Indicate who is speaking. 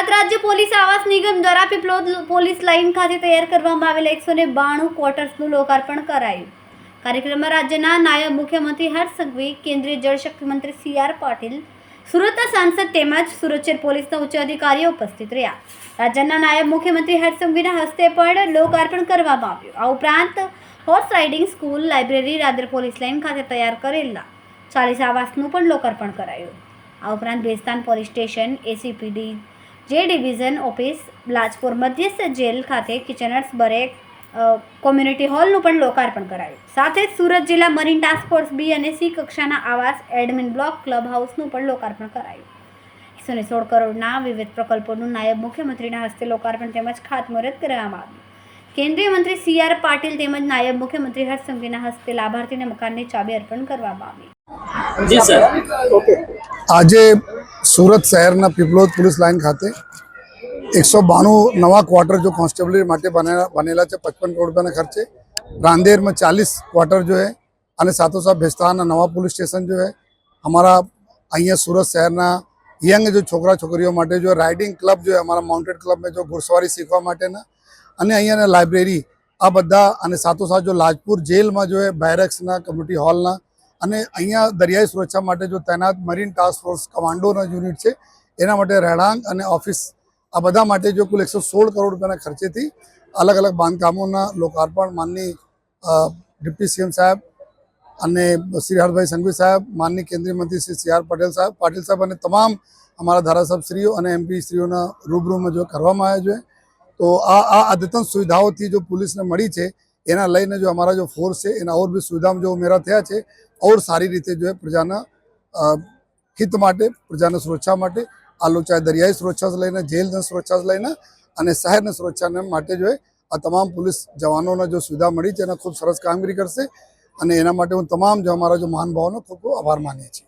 Speaker 1: ઉપરાંત રાજ્ય પોલીસ આવાસ નિગમ દ્વારા પીપલોદ પોલીસ લાઇન ખાતે તૈયાર કરવામાં આવેલા 192 ક્વાર્ટર્સનું લોકાર્પણ કરાયું. કાર્યક્રમમાં રાજ્યના નાયબ મુખ્યમંત્રી હર્ષ સંઘવી, કેન્દ્રીય જળશક્તિ મંત્રી સી.આર. પાટીલ, સુરતના સાંસદ તેમજ સુરત શહેર પોલીસના ઉચ્ચ અધિકારીઓ ઉપસ્થિત રહ્યા. રાજ્યના નાયબ મુખ્યમંત્રી હર્ષ સંઘવીના હસ્તે પણ લોકાર્પણ કરવામાં આવ્યું. આ ઉપરાંત horse riding school, library, rather police line ખાતે તૈયાર કરેલા 40 આવાસનું પણ લોકાર્પણ કરાયું. આ ઉપરાંત ભેસ્તાન પોલીસ સ્ટેશન, એસીપીડી જે ડિવિઝન ઓફિસ, લાજપોર મધ્યસ્થ જેલ ખાતે કિચનર્સ, બરેક, કોમ્યુનિટી હોલનું પણ લોકાર્પણ કરાયું. સાથે જ સુરત જિલ્લા મરીન ટાસ્ક ફોર્સ બી અને સી કક્ષાના આવાસ, એડમિન બ્લોક, ક્લબ હાઉસનું પણ લોકાર્પણ કરાયું. 116 કરોડના વિવિધ પ્રકલ્પોનું નાયબ મુખ્યમંત્રીના હસ્તે લોકાર્પણ તેમજ ખાતમુહૂર્ત કરવામાં આવ્યું. કેન્દ્રીય મંત્રી સી.આર. પાટીલ તેમજ નાયબ મુખ્યમંત્રી હર્ષ સંઘવીના હસ્તે લાભાર્થીને મકાનની ચાવી અર્પણ કરવામાં આવી.
Speaker 2: જી સર,
Speaker 3: આજે સુરત શહેરના પીપલોદ પોલીસ લાઇન ખાતે 192 નવા क्वार्टर जो कांस्टेबल માટે बनेला है 55 करोड़ रुपये खर्चे. रांदेर में 40 क्वार्टर जो है और साथों साथ भेस्तान नवा पुलिस स्टेशन जो है हमारा अँ सूरत शहरना यंग जो छोकरा छोकरीओ माटे जो राइडिंग क्लब जो है हमारा माउंटेड क्लब में जो घुड़सवारी सीखवा माटेना अने अँ लाइब्रेरी आ बधा अने साथों साथ जो लाजपुर जेल में जो है बैरक्सना कम्युनिटी हॉलना अने अँ दरियाई सुरक्षा माटे जो तैनात मरीन टास्क फोर्स कमांडोना यूनिट है एना माटे રહેણાંક અને ઓફિસ आ बधा माटे जो कुल 116 करोड़ रुपया खर्चे थी अलग अलग बांधकामों लोकार्पण माननीय डिप्टी सीएम साहब अने श्री हरभाई संघवी साहब, माननीय केंद्रीय मंत्री श्री सी.आर. पाटिल साहब अने तमाम हमारा धारासभ्यश्रीओ अने एमपी श्रीओना रूबरू में जो करवामां आव्यो है. तो आ अद्यतन सुविधाओं थी जो पुलिस ने मળી છે एना लईने जो हमारा जो फोर्स है एना और भी सुविधा में जो उमेरा थया छे और सारी रीते जो है प्रजाना हित माटे, प्रजाना सुरक्षा माटे आ लो चाहे दरियाई सुरक्षा से लईने जेल सुरक्षा से लईने अने शहर सुरक्षा माटे जो है आ तमाम पुलिस जवानों जो सुविधा मળી છે एना खूब सरस कामगीरी करशे अने एना माटे हूँ तमाम जो हमारा जो महानुभावों खूब खूब आभार मानीए छीए.